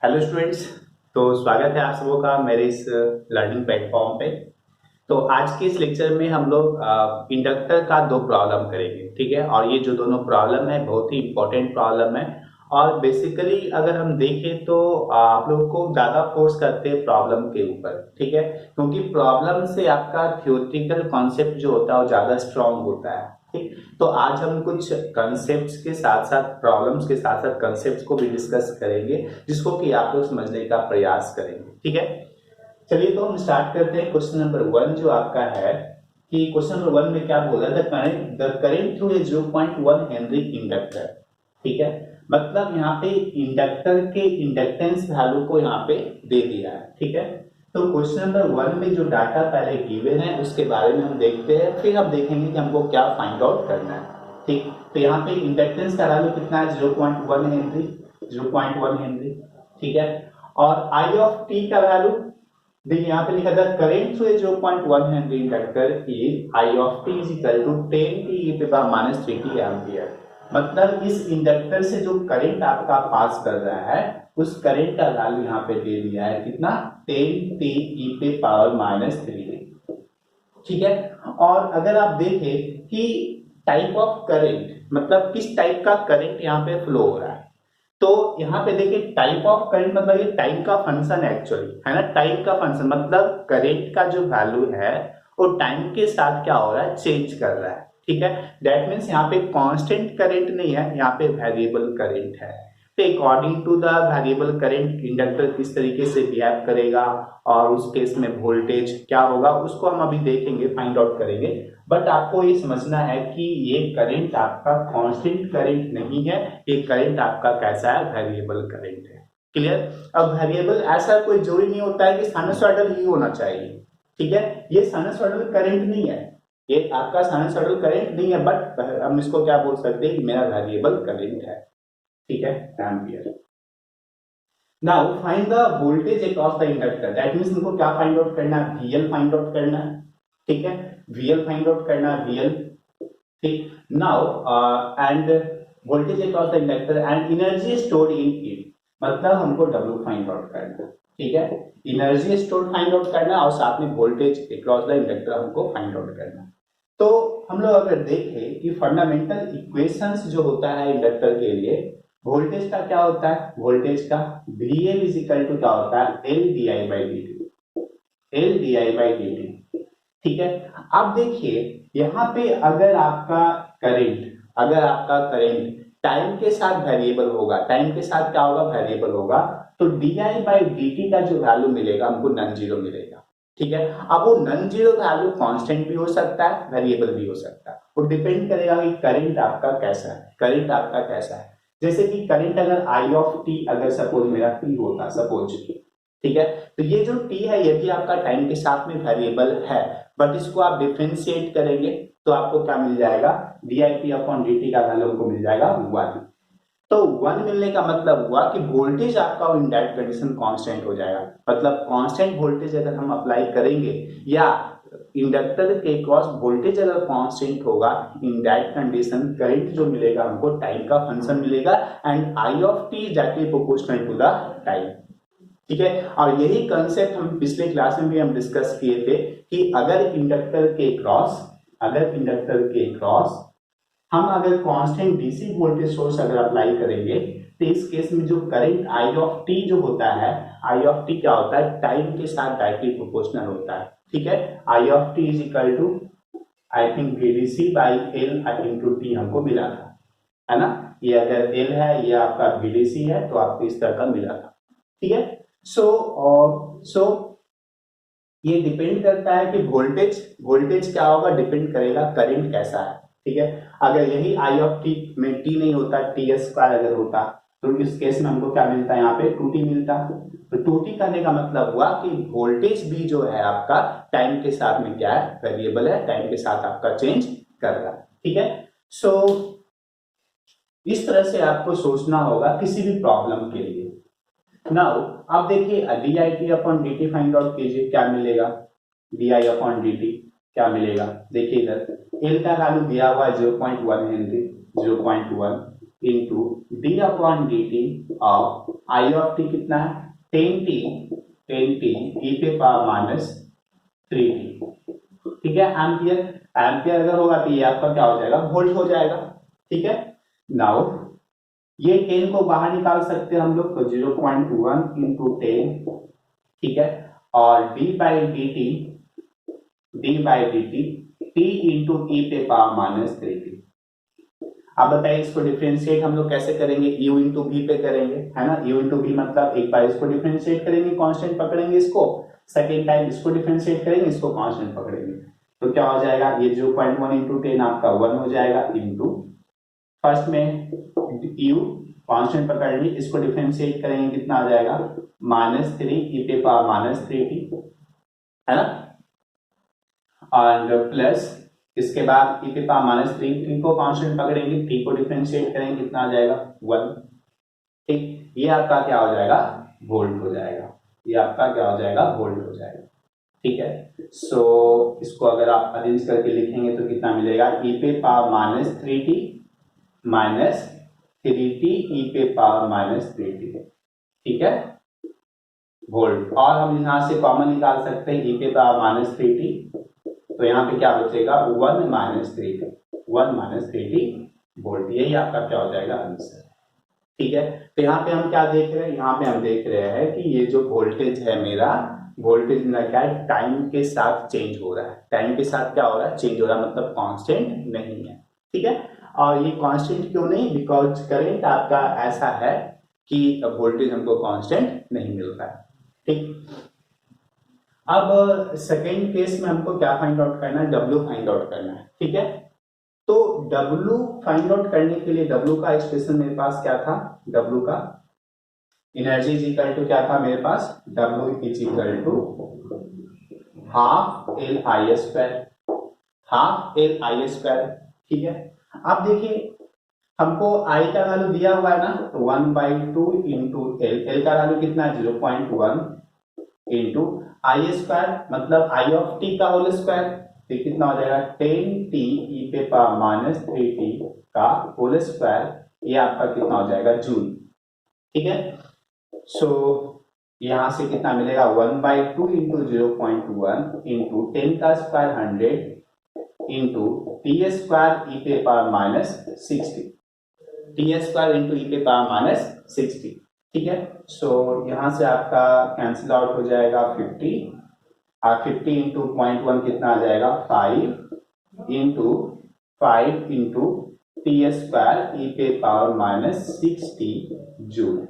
Hello students. तो स्वागत है आप सबों का मेरे इस लर्निंग प्लेटफॉर्म पे। तो आज के इस लेक्चर में हम लोग इंडक्टर का दो प्रॉब्लम करेंगे, ठीक है। और ये जो दोनों प्रॉब्लम है बहुत ही इंपॉर्टेंट प्रॉब्लम है। और बेसिकली अगर हम देखें तो आप लोगों को ज्यादा फोर्स करते हैं प्रॉब्लम के ऊपर, ठीक है, क्योंकि प्रॉब्लम से आपका थियोरेटिकल कॉन्सेप्ट जो होता है वो ज्यादा स्ट्रांग होता है, ठीक। तो आज हम कुछ कंसेप्ट्स के साथ साथ प्रॉब्लम्स के साथ साथ कंसेप्ट्स को भी डिस्कस करेंगे, जिसको कि आप लोग समझने का प्रयास करेंगे, ठीक है। चलिए तो हम स्टार्ट करते हैं। क्वेश्चन नंबर 1 जो आपका है कि क्वेश्चन नंबर 1 में क्या बोला था, the current through a 0.1 henry inductor, ठीक है। मतलब यहाँ पे इंडक्टर के इंडक्टेंस वैल्यू को यहाँ पे दे दिया है, ठीक है। तो क्वेश्चन नंबर 1 में जो डाटा पहले गिवन है उसके बारे में हम देखते हैं, फिर हम देखेंगे कि हमको क्या फाइंड आउट करना है, ठीक। तो यहाँ पे इंडक्टेंस का वैल्यू कितना है, 0.1 हेनरी, 0.1 हेनरी, ठीक है। और आई ऑफ टी का वैल्यू देखिए यहाँ पे लिखा था current through 0.1 henry inductor is I of T is equal to 10 t e to the minus 3t ampere. मतलब इस इंडक्टर से जो करंट आपका पास कर रहा है उस करंट का वैल्यू यहाँ पे दे दिया है कितना, 10 टी ई पे पावर माइनस 3, ठीक है। और अगर आप देखें कि टाइप ऑफ करंट मतलब किस टाइप का करंट यहाँ पे फ्लो हो रहा है, तो यहाँ पे देखिए टाइप ऑफ करंट मतलब ये टाइम का फंक्शन एक्चुअली है ना। टाइम का फंक्शन मतलब करंट का जो वैल्यू है वो टाइम के साथ क्या हो रहा है, चेंज कर रहा है, ठीक है। दैट मीन्स यहाँ पे कांस्टेंट करंट नहीं है, यहाँ पे वेरिएबल करंट है। तो according to the variable current inductor किस तरीके से बिहेव करेगा और उस केस में वोल्टेज क्या होगा उसको हम अभी देखेंगे, फाइंड आउट करेंगे। बट आपको ये समझना है कि ये करंट आपका कांस्टेंट करंट नहीं है, ये करंट आपका कैसा है, वेरिएबल करंट है। क्लियर। अब वेरिएबल ऐसा कोई जरूरी नहीं होता है कि साइनसॉइडल ही होना चाहिए, ठीक है। ये साइनसॉइडल करंट नहीं है, ये आपका साइनसॉइडल करंट नहीं है, बट हम इसको क्या बोल सकते हैं कि मेरा वेरिएबल करंट है, ठीक है, ampere. Now find the voltage across the inductor. That means हमको क्या फाइंड आउट करना है, वीएल फाइंड आउट करना है, ठीक है। वीएल फाइंड आउट करना है, वीएल, ठीक। Now end voltage across the inductor and energy stored in it, मतलब हमको डब्ल्यू फाइंड आउट करना है, ठीक है। एनर्जी स्टोर्ड फाइंड आउट करना है और साथ में वोल्टेज अक्रॉस द इंडक्टर हमको फाइंड आउट करना है। तो हम लोग अगर देखें कि फंडामेंटल इक्वेशंस जो होता है इंडक्टर के लिए, वोल्टेज का क्या होता है, वोल्टेज का VL इज इक्वल टू क्या होता है, L D I by D T, L D I by D T, ठीक है। अब देखिए यहाँ पे अगर आपका करंट टाइम के साथ वेरिएबल होगा, टाइम के साथ क्या होगा, वेरिएबल होगा, तो D I by D T का जो वैल्यू मिलेगा हमको नॉन जीरो मिलेगा, ठीक है। अब वो नॉन जीरो वैल्यू कांस्टेंट भी हो सकता है, वेरिएबल भी हो सकता है, वो डिपेंड करेगा कि करंट आपका कैसा है, करंट आपका कैसा है। जैसे कि करंट अगर आई ऑफ टी अगर सपोज मेरा टी होता सपोज, ठीक है, तो ये जो टी है ये भी आपका टाइम के साथ में वेरिएबल है, बट इसको आप डिफरेंशिएट करेंगे तो आपको क्या मिल जाएगा, D I P upon D T का वैल्यू आपको मिल जाएगा 1। तो 1 मिलने का मतलब हुआ कि वोल्टेज आपका इन दैट कंडीशन कांस्टेंट हो जाएगा। मतलब कांस्टेंट वोल्टेज अगर हम अप्लाई करेंगे या इंडक्टर के क्रॉस वोल्टेज अगर कांस्टेंट होगा, इन दैट कंडीशन करंट जो मिलेगा हमको टाइम का फंक्शन मिलेगा and I of T is directly proportional to the time, ठीक है। और यही कंसेप्ट हम पिछले क्लास में भी हम डिस्कस किए थे कि अगर इंडक्टर के क्रॉस हम अगर कांस्टेंट डीसी वोल्टेज सोर्स अगर अप्लाई करेंगे तो इस केस में जो करंट आई ऑफ टी जो होता है, आई ऑफ टी क्या होता है, टाइम के साथ डायरेक्टली प्रोपोर्शनल होता है, ठीक है। I of T is equal to I think VDC by L into T हमको मिला था, है ना। ये अगर एल है, ये आपका VDC है, तो आपको इस तरह का मिला था, ठीक है। सो ये डिपेंड करता है कि वोल्टेज क्या होगा, डिपेंड करेगा करंट कैसा है, ठीक है। अगर यही आई ऑफ टी में टी नहीं होता, टी स्क्वायर अगर होता तो इस केस में हमको क्या मिलता है, यहाँ पे 2t मिलता। तो 2t करने का मतलब हुआ कि वोल्टेज भी जो है आपका टाइम के साथ में क्या है, वेरिएबल है, टाइम के साथ आपका चेंज कर रहा है, ठीक है। सो इस तरह से आपको सोचना होगा किसी भी प्रॉब्लम के लिए। नाउ आप देखिए D I T upon D T find out कीजिए, क्या मिलेगा, D I upon D T क्या मिलेगा। देखिए इधर एल का वैल्यू दिया हुआ है 0.1 Henry, 0.1 into D upon D T of I of T कितना है 10t ई पे पावर माइनस 3t, ठीक है। एम्पियर, एम्पियर अगर होगा तो ये आपका क्या हो जाएगा वोल्ट हो जाएगा, ठीक है। नाउ ये 10 को बाहर निकाल सकते हैं हम लोग, तो 0.1 इंटू 10, ठीक है। और D by D T T into E पे पावर माइनस 3t। अब बताइए इसको डिफरेंशिएट हम लोग कैसे करेंगे, u इंटू वी पे करेंगे, है ना। u इंटू वी मतलब एक बार इसको डिफरेंशिएट करेंगे, कांस्टेंट पकड़ेंगे इसको, सेकेंड टाइम इसको डिफरेंशिएट करेंगे, इसको कांस्टेंट पकड़ेंगे, तो क्या हो जाएगा ये 0.1 इंटू 10 आपका 1 हो जाएगा, इंटू फर्स्ट में u कांस्टेंट पकड़ेंगे, इसको डिफरेंशिएट करेंगे, कितना आ जाएगा -3 ई पे पावर माइनस 3t, है ना। और प्लस इसके बाद ई पे पावर माइनस 3 को कांस्टेंट पकड़ेंगे, t को डिफरेंशिएट करेंगे, कितना आ जाएगा 1, ठीक। ये आपका क्या हो जाएगा वोल्ट हो जाएगा, ये आपका क्या हो जाएगा वोल्ट हो जाएगा, ठीक है। सो इसको अगर आप अरेंज करके लिखेंगे तो कितना मिलेगा ई पे power minus 3t minus 3t ई पे पावर माइनस 3t, ठीक है, वोल्ट। और हम यहां से कॉमन निकाल सकते हैं ई पे पावर माइनस 3t, तो यहाँ पे क्या बचेगा 1 माइनस 3t वोल्ट, यही आपका क्या हो जाएगा आंसर, ठीक है। तो यहाँ पे हम क्या देख रहे हैं, यहाँ पे हम देख रहे हैं कि ये जो वोल्टेज है मेरा, वोल्टेज मेरा क्या है टाइम के साथ चेंज हो रहा है, टाइम के साथ क्या हो रहा है चेंज हो रहा है, मतलब कांस्टेंट नहीं है, ठीक है। और ये कांस्टेंट क्यों नहीं, बिकॉज करंट आपका ऐसा है कि वोल्टेज हमको कांस्टेंट नहीं मिल रहा है, ठीक। अब सेकेंड केस में हमको क्या फाइंड आउट करना है, W फाइंड आउट करना है, ठीक है। तो W फाइंड आउट करने के लिए W का एक्सप्रेशन मेरे पास क्या था, W का एनर्जी इज इक्वल टू क्या था मेरे पास, W is equal to half L I square, ठीक है। अब देखिए हमको I का वैल्यू दिया हुआ है ना, तो 1/2 इंटू एल का वैल्यू कितना है 0.1 इंटू आई स्क्वायर मतलब आई ऑफ टी का होल स्क्वायर, तो कितना हो जाएगा 10t ई पे पावर माइनस 3t का होल स्क्वायर, ये आपका कितना हो जाएगा जूल, ठीक है। सो यहां से कितना मिलेगा 1/2 इंटू 0.1 इंटू 10 का square 100 into T square E पे power minus 60, T square into E पे पावर माइनस 60, ठीक है। सो यहां से आपका कैंसिल आउट हो जाएगा 50, और 50 इंटू 0.1 कितना आ जाएगा 5 इंटू टी स्क्वायर ई पे पावर माइनस 60 जूल।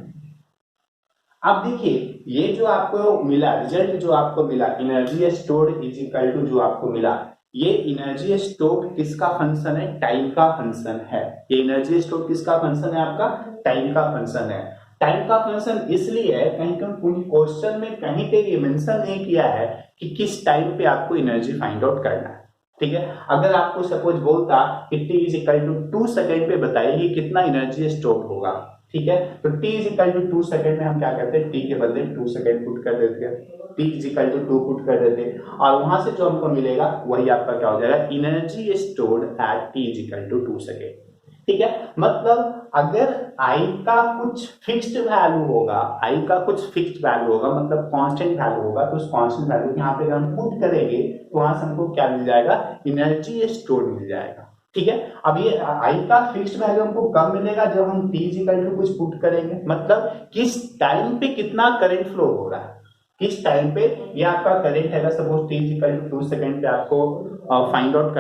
अब देखिए ये जो आपको मिला रिजल्ट, जो आपको मिला energy stored is equal to जो आपको मिला, ये एनर्जी स्टोर्ड किसका फंक्शन है, टाइम का फंक्शन है। ये एनर्जी स्टोर्ड किसका फंक्शन है, आपका टाइम का फंक्शन है। टाइम का फंक्शन इसलिए है कहीं क्वेश्चन में कहीं पे ये मेंशन नहीं किया है कि किस टाइम पे आपको एनर्जी फाइंड आउट करना है, ठीक है। अगर आपको सपोज बोलता कि t is equal to 2 second पे बताइए कितना एनर्जी स्टोर होगा, ठीक है, तो t is equal to 2 second में हम क्या करते हैं, t के बदले 2 सेकेंड पुट कर देते हैं, t is equal to 2 put कर देते हैं, और वहां से जो हमको मिलेगा वही आपका क्या हो जाएगा energy stored at t is equal to 2 second, ठीक है। मतलब अगर I का कुछ फिक्स्ड वैल्यू होगा, I का कुछ फिक्स्ड वैल्यू होगा मतलब कांस्टेंट वैल्यू होगा, तो उस कांस्टेंट वैल्यू यहाँ पे हम पुट करेंगे तो वहां से हमको क्या मिल जाएगा एनर्जी स्टोर मिल जाएगा, ठीक है। अब ये I का फिक्स्ड वैल्यू हमको कब मिलेगा, जब हम t इक्वल टू कुछ पुट करेंगे, मतलब किस टाइम पे कितना करंट फ्लो हो रहा है, किस टाइम पे ये आपका करंट है। Suppose t equal to 2 second पे आपको फाइंड आउट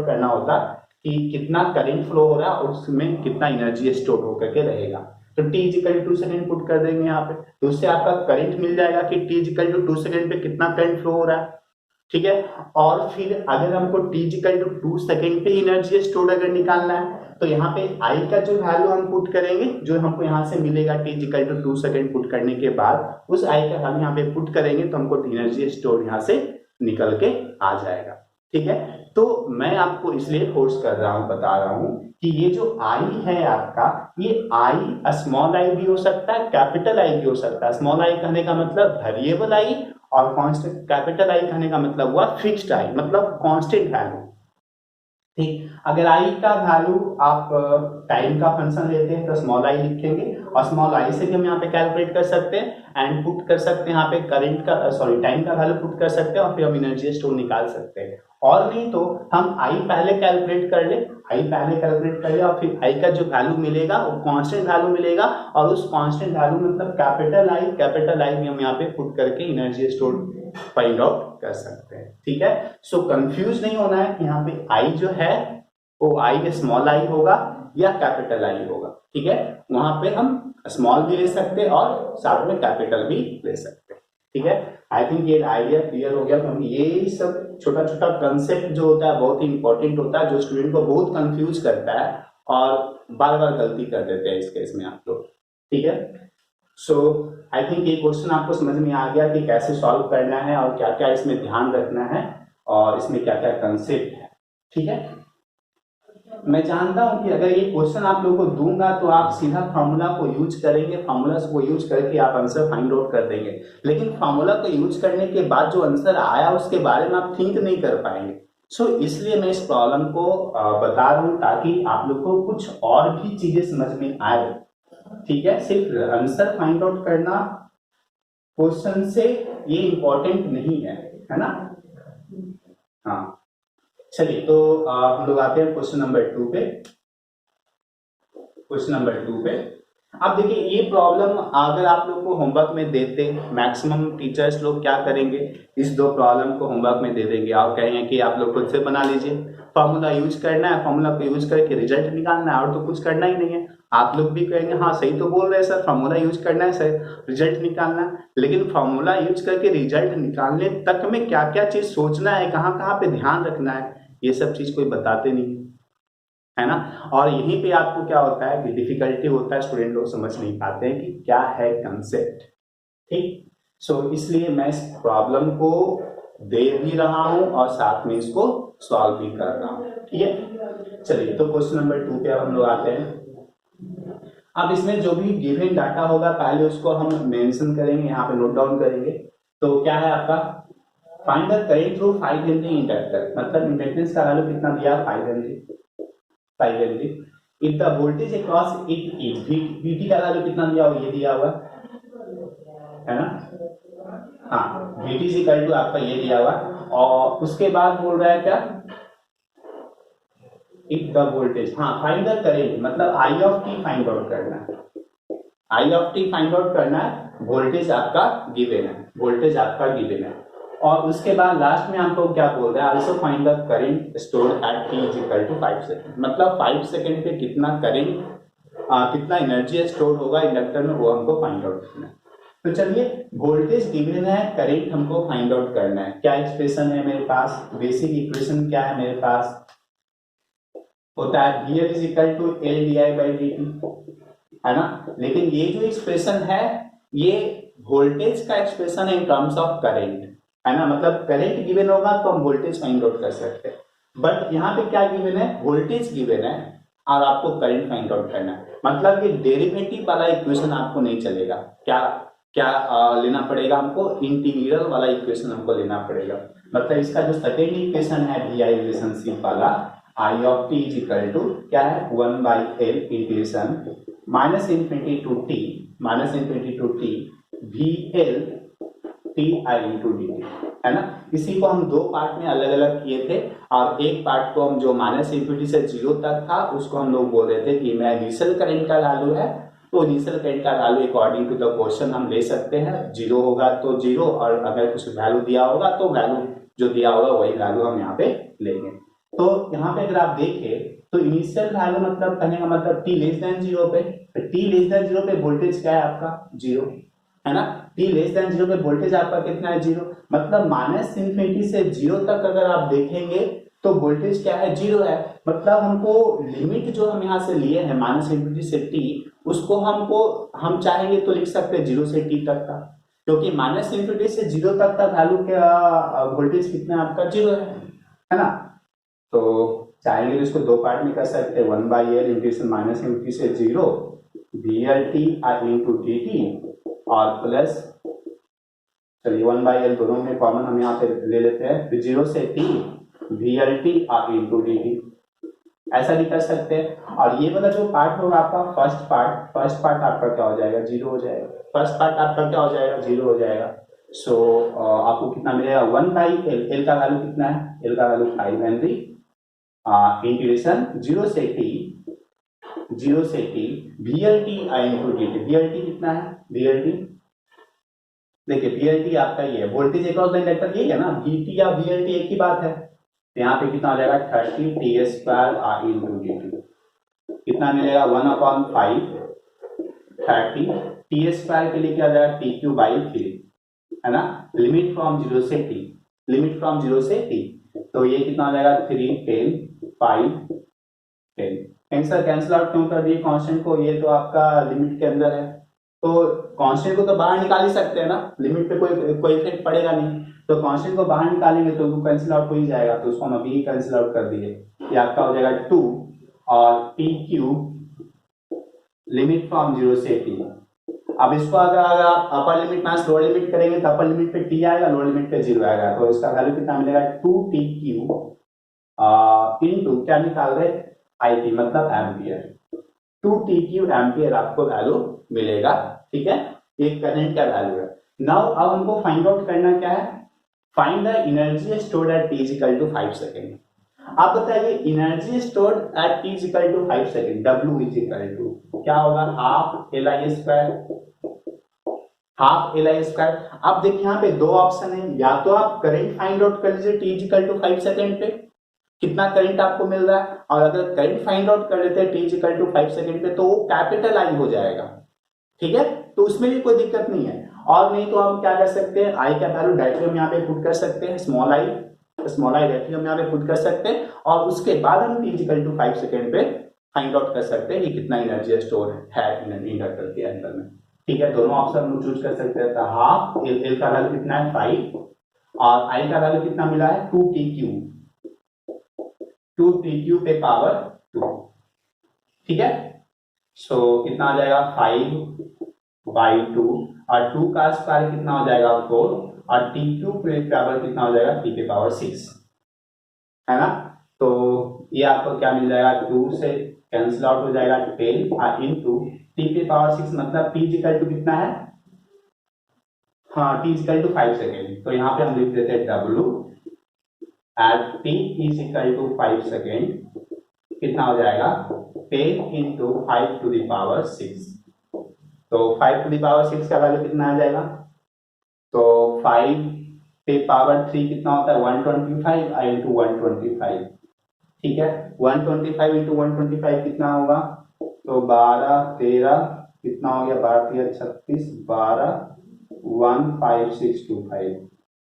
करना होता कि कितना करंट फ्लो हो रहा है और उसमें कितना एनर्जी स्टोर होकर के रहेगा, तो t equal to 2 second put कर देंगे यहाँ पे, तो उससे आपका करंट मिल जाएगा कि t इक्वल टू 2 सेकेंड पे कितना करंट फ्लो हो रहा है, ठीक है। और फिर अगर हमको t इक्वल टू 2 सेकेंड पे एनर्जी स्टोर अगर निकालना है तो यहाँ पे I का जो वैल्यू हम पुट करेंगे, जो हमको यहाँ से मिलेगा t equal to 2 second put करने के बाद उस I का वैल्यू यहाँ पे पुट करेंगे तो हमको एनर्जी स्टोर यहाँ से निकल के आ जाएगा, ठीक है। तो मैं आपको इसलिए फोर्स कर रहा हूं, बता रहा हूं कि ये जो I है आपका, ये I स्मॉल I भी हो सकता है, कैपिटल I भी हो सकता है। स्मॉल I कहने का मतलब वेरिएबल I और कांस्टेंट, कैपिटल I कहने का मतलब हुआ फिक्स्ड I मतलब कांस्टेंट वैल्यू, ठीक, अगर आई का वैल्यू आप टाइम का फंक्शन लेते हैं तो स्मॉल आई लिखेंगे और स्मॉल आई से भी हम यहाँ पे कैलकुलेट कर सकते हैं एंड पुट कर सकते हैं यहाँ पे करंट का सॉरी टाइम का वैल्यू पुट कर सकते हैं और फिर हम एनर्जी स्टोर निकाल सकते हैं। और नहीं तो हम आई पहले कैलकुलेट कर ले, आई पहले कैलकुलेट कर ले और फिर आई का जो वैल्यू मिलेगा वो कांस्टेंट वैल्यू मिलेगा और उस कांस्टेंट वैल्यू मतलब कैपिटल आई भी हम यहाँ पे पुट करके एनर्जी स्टोर फाइंड आउट कर सकते हैं। ठीक है, सो कंफ्यूज नहीं होना है कि यहाँ पे आई जो है वो आई स्मॉल आई होगा या कैपिटल आई होगा। ठीक है, वहां पे हम स्मॉल भी ले सकते हैं और साथ में कैपिटल भी ले सकते हैं। ठीक है, आई थिंक ये आइडिया क्लियर हो गया, क्योंकि ये सब छोटा छोटा कंसेप्ट जो होता है बहुत ही इंपॉर्टेंट होता है, जो स्टूडेंट को बहुत कंफ्यूज करता है और बार बार गलती कर देते हैं इस केस में आप लोग। ठीक है, सो आई थिंक ये क्वेश्चन आपको समझ में आ गया कि कैसे सॉल्व करना है और क्या क्या इसमें ध्यान रखना है और इसमें क्या क्या कंसेप्ट है। ठीक है, मैं जानता हूं कि अगर ये क्वेश्चन आप लोगों को दूंगा तो आप सीधा फार्मूला को यूज करेंगे, फार्मूला को यूज करके आप आंसर फाइंड आउट कर देंगे, लेकिन फार्मूला को यूज करने के बाद जो आंसर आया उसके बारे में आप थिंक नहीं कर पाएंगे। सो इसलिए मैं इस प्रॉब्लम को बता रहा हूं ताकि आप लोग को कुछ और भी चीजें समझ में आए। ठीक है, सिर्फ आंसर फाइंड आउट करना क्वेश्चन से ये इंपॉर्टेंट नहीं है ना। हाँ, चलिए तो हम लोग आते हैं क्वेश्चन नंबर 2 पे। क्वेश्चन नंबर 2 पे अब देखिए, ये प्रॉब्लम अगर आप लोग को होमवर्क में देते, मैक्सिमम टीचर्स लोग क्या करेंगे, इस दो प्रॉब्लम को होमवर्क में दे देंगे और कहेंगे कि आप लोग खुद से बना लीजिए, फॉर्मूला यूज करना है, फॉर्मूला को यूज करके रिजल्ट निकालना है और तो कुछ करना ही नहीं है। आप लोग भी कहेंगे हाँ सही तो बोल रहे हैं सर, फॉर्मूला यूज करना है सर, रिजल्ट निकालना है, लेकिन फॉर्मूला यूज करके रिजल्ट निकालने तक में क्या क्या चीज सोचना है, कहाँ कहाँ पे ध्यान रखना है, ये सब चीज कोई बताते नहीं है ना। और यहीं पे आपको क्या होता है कि डिफिकल्टी होता है, स्टूडेंट लोग समझ नहीं पाते हैं कि क्या है कंसेप्ट। ठीक, सो इसलिए मैं इस प्रॉब्लम को दे भी रहा हूं और साथ में इसको सॉल्व भी कर रहा हूं। ठीक है, चलिए तो क्वेश्चन नंबर 2 पे अब हम लोग आते हैं। अब इसमें जो भी गिवन डाटा होगा पहले उसको हम मेंशन करेंगे, यहाँ पे नोट डाउन करेंगे। तो क्या है आपका, find the current through 5 Henry inductor, मतलब इंडक्टेंस का वैल्यू कितना दिया, 5 Henry. If the voltage across it is VT का वैल्यू कितना दिया हुआ, ये दिया हुआ है ना। हाँ, VT इज इक्वल टू आपका ये दिया हुआ और उसके बाद बोल रहा है क्या, इफ द वोल्टेज, हाँ फाइंड द करंट मतलब आई ऑफ टी फाइंड आउट करना है, I of T find out करना है, वोल्टेज आपका गिवन है, वोल्टेज आपका गिवन है और उसके बाद लास्ट में आपको क्या बोल रहा है, also find the current stored at t is equal to 5 second, मतलब 5 सेकंड पे कितना करंट कितना एनर्जी स्टोर होगा इंडक्टर में, वो हमको फाइंड आउट करना है। तो चलिए, वोल्टेज गिवन है, करंट हमको फाइंड आउट करना है। क्या एक्सप्रेशन है मेरे पास, बेसिक इक्वेशन क्या है मेरे पास, होता है VL is equal to L D I by D T, है ना। लेकिन ये जो एक्सप्रेशन है ये वोल्टेज का एक्सप्रेशन है इन टर्म्स ऑफ करंट, है ना, मतलब करंट गिवन होगा तो हम वोल्टेज फाइंड आउट कर सकते हैं, बट यहाँ पे क्या गिवन है, वोल्टेज गिवन है और आपको करंट फाइंड आउट करना है, मतलब ये डेरिवेटिव वाला इक्वेशन आपको नहीं चलेगा। क्या क्या लेना पड़ेगा हमको, इंटीग्रल वाला इक्वेशन हमको लेना पड़ेगा, मतलब इसका जो सेकेंड इक्वेशन है VI रिलेशनशिप वाला, I of T is equal to क्या है, 1 by L integration minus infinity to T V L T I into D T, है ना। इसी को हम दो पार्ट में अलग अलग किए थे और एक पार्ट को हम जो माइनस इन्फिनिटी से 0 तक था उसको हम लोग बोल रहे थे कि मैं इनिशियल करंट का वैल्यू है, तो इनिशियल करंट का value according to the question हम ले सकते हैं, 0 होगा तो 0 और अगर कुछ वैल्यू दिया होगा तो वैल्यू जो दिया होगा वही वैल्यू हम यहाँ पे लेंगे। तो यहाँ पे अगर आप देखें तो इनिशियल वैल्यू मतलब कहने का मतलब t लेस देन 0 पे, t लेस देन 0 पे वोल्टेज क्या है आपका 0, है ना। t लेस देन 0 पे वोल्टेज आपका कितना है 0, मतलब माइनस इन्फिनिटी से 0 तक अगर आप देखेंगे तो वोल्टेज क्या है 0 है, मतलब हमको लिमिट जो हम यहाँ से लिए हैं माइनस इन्फिनिटी से t, उसको हम चाहेंगे तो लिख सकते हैं 0 से t तक का, क्योंकि माइनस इन्फिनिटी से 0 तक का वैल्यू क्या वोल्टेज कितना आपका 0 है ना। तो चाहेंगे तो इसको दो पार्ट में कर सकते हैं, 1 by L integration minus infinity से 0 VLT इंटू डी टी और प्लस, चलिए 1 बाई एल दोनों में कॉमन हम यहाँ पे ले लेते हैं, 0 से t VLT into D T, ऐसा भी कर सकते हैं। और ये वाला जो पार्ट होगा आपका फर्स्ट पार्ट आपका क्या हो जाएगा, 0 हो जाएगा। फर्स्ट पार्ट आपका क्या हो जाएगा, 0 हो जाएगा। सो आपको कितना मिलेगा, 1/L। एल का वैल्यू कितना है, एल का वैल्यू 5 हेनरी। इंटीग्रेशन 0 से t VLT into dt। VLT कितना है, VLT देखिए, VLT आपका ये है, वोल्टेज अक्रॉस द इंडक्टर, यही है ना, VT या VLT एक ही बात है। तो यहाँ पे कितना हो जाएगा, 30 t² इंटू dt। कितना मिलेगा, 1/5 30 t² के लिए क्या हो जाएगा, TQ/3, है ना। लिमिट फ्रॉम 0 से t, तो ये कितना हो जाएगा, 3 10 5 10। कैंसिल आउट क्यों कर दिए कांस्टेंट को, ये तो आपका लिमिट के अंदर है, तो कांस्टेंट को तो बाहर निकाल ही सकते हैं ना, लिमिट पे कोई इफेक्ट पड़ेगा नहीं, तो कांस्टेंट को बाहर निकालेंगे तो वो कैंसिल आउट हो ही जाएगा, तो उसको हम अभी ही कैंसिल आउट कर दिए। ये आपका हो जाएगा 2 और TQ लिमिट फ्रॉम 0 से t। अब इसको अगर आप upper limit minus lower limit करेंगे तो अपर लिमिट पे t आएगा, लोअर लिमिट पे 0 आएगा, तो इसका वैल्यू कितना मिलेगा, 2TQ इनटू क्या निकाल रहे, IT मतलब एम्पियर। 2TQ एम्पियर आपको वैल्यू मिलेगा, ठीक है। ये करंट का वैल्यू है। नाउ अब हमको फाइंड आउट करना क्या है, find the energy stored at t = 5 second. आप बताइए energy stored at t = 5 second, W क्या होगा, हाफ एल आई स्क्वायर। आप देखिए यहाँ पे दो ऑप्शन है, या तो आप करंट फाइंड आउट कर लीजिए t = 5 सेकेंड पे कितना करंट आपको मिल रहा है, और अगर करंट फाइंड आउट कर लेते हैं t = 5 सेकेंड पे तो वो कैपिटल आई हो जाएगा, ठीक है, तो उसमें भी कोई दिक्कत नहीं है। और नहीं तो हम क्या कर सकते हैं, आई का वैल्यू डायरेक्टली हम यहाँ पे पुट कर सकते हैं, स्मॉल आई डायरेक्टली हम यहाँ पे पुट कर सकते हैं, और उसके बाद हम t = 5 सेकेंड पे फाइंड आउट कर सकते हैं कि कितना एनर्जी स्टोर है इंडक्टर के अंदर में, ठीक है। दोनों ऑप्शन हम चूज कर सकते हैं, तो हाफ एल का वैल्यू कितना है 5 और आई का वैल्यू कितना मिला है 2TQ पे पावर 2, ठीक है। सो कितना आ जाएगा 5/2 और 2 का स्क्वायर कितना हो जाएगा 4 और TQ पे पावर कितना हो जाएगा 3 पे पावर 6, है ना। तो ये आपको क्या मिल जाएगा, 2 से कैंसिल आउट हो जाएगा 10 और इनटू t पे पावर 6 मतलब t = कितना है, हाँ t = 5 सेकेंड, तो यहाँ पे हम लिख देते हैं W एट t = 5 सेकेंड कितना हो जाएगा 10 × 5⁶। तो 5⁶ का वैल्यू कितना आ जाएगा, तो 5 पे पावर 3 कितना होता है 125 × 125, ठीक है। 125 × 125 कितना होगा, तो 12 13 कितना हो गया, 12 13 36 12 15625,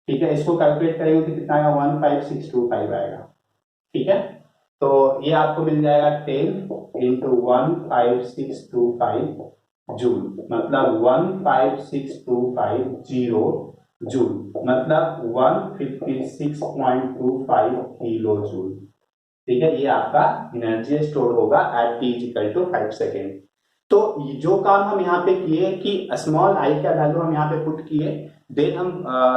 ठीक है। इसको कैलकुलेट करेंगे तो कितना आएगा 15625 आएगा, ठीक है। तो ये आपको मिल जाएगा 10 × 15625 जूल, मतलब 15625 जूल मतलब 156.25 किलो जूल, ठीक है। ये आपका एनर्जी स्टोर होगा एट t = 5 सेकेंड। तो जो काम हम यहाँ पे किए कि स्मॉल आई का वैल्यू हम यहाँ पे पुट किए, देन हम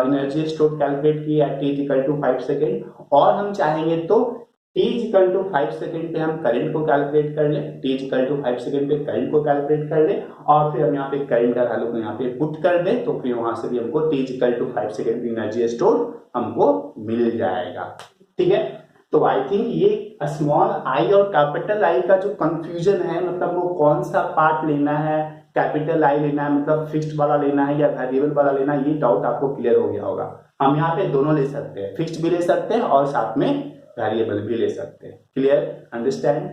एनर्जी स्टोर कैलकुलेट किए एट t = 5 सेकेंड, और हम चाहेंगे तो t = 5 सेकेंड पे हम करंट को कैलकुलेट कर ले, t = 5 सेकेंड पे करंट को कैलकुलेट कर ले, और फिर हम यहाँ पे करंट का वैल्यू को यहाँ पे पुट कर दे, तो फिर वहां से भी हमको t = 5 सेकेंड एनर्जी स्टोर हमको मिल जाएगा, ठीक है। तो आई थिंक ये स्मॉल आई और कैपिटल आई का जो कंफ्यूजन है, मतलब वो कौन सा पार्ट लेना है, कैपिटल आई लेना है मतलब फिक्स्ड वाला लेना है या वेरिएबल वाला लेना है, ये डाउट आपको क्लियर हो गया होगा। हम यहाँ पे दोनों ले सकते हैं, फिक्स्ड भी ले सकते हैं और साथ में वेरिएबल भी ले सकते हैं, क्लियर, अंडरस्टैंड।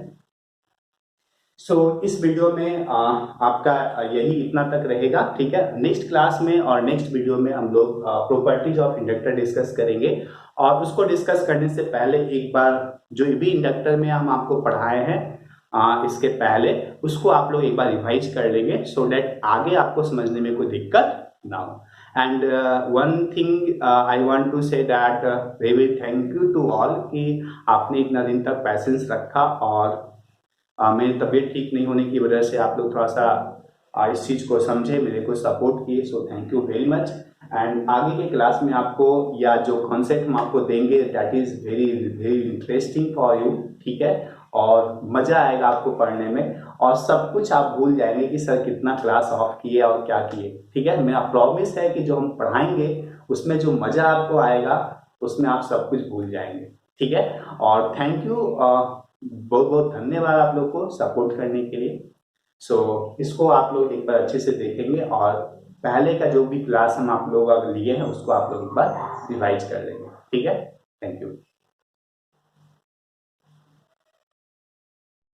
सो इस वीडियो में आपका यही इतना तक रहेगा, ठीक है। नेक्स्ट क्लास में और नेक्स्ट वीडियो में हम लोग प्रॉपर्टीज ऑफ इंडक्टर डिस्कस करेंगे, और उसको डिस्कस करने से पहले एक बार जो भी इंडक्टर में हम आपको पढ़ाए हैं इसके पहले उसको आप लोग एक बार रिवाइज कर लेंगे, सो दैट आगे आपको समझने में कोई दिक्कत ना हो। And one thing I want to say that really thank you to all कि आपने इतना दिन तक पैसेंस रखा, और मेरी तबीयत ठीक नहीं होने की वजह से आप लोग थोड़ा सा इस चीज़ को समझे, मेरे को सपोर्ट किए, so thank you very much. And आगे के क्लास में आपको या जो कॉन्सेप्ट हम आपको देंगे that is very very interesting for you, ठीक है। और मजा आएगा आपको पढ़ने में, और सब कुछ आप भूल जाएंगे कि सर कितना क्लास ऑफ किए और क्या किए। ठीक है, मेरा प्रॉमिस है कि जो हम पढ़ाएंगे उसमें जो मजा आपको आएगा उसमें आप सब कुछ भूल जाएंगे। ठीक है, और थैंक यू, बहुत बहुत धन्यवाद आप लोग को सपोर्ट करने के लिए। इसको आप लोग एक बार अच्छे से देखेंगे, और पहले का जो भी क्लास हम आप लोग लिए हैं उसको आप लोग एक बार रिवाइज कर लेंगे। ठीक है, थैंक यू।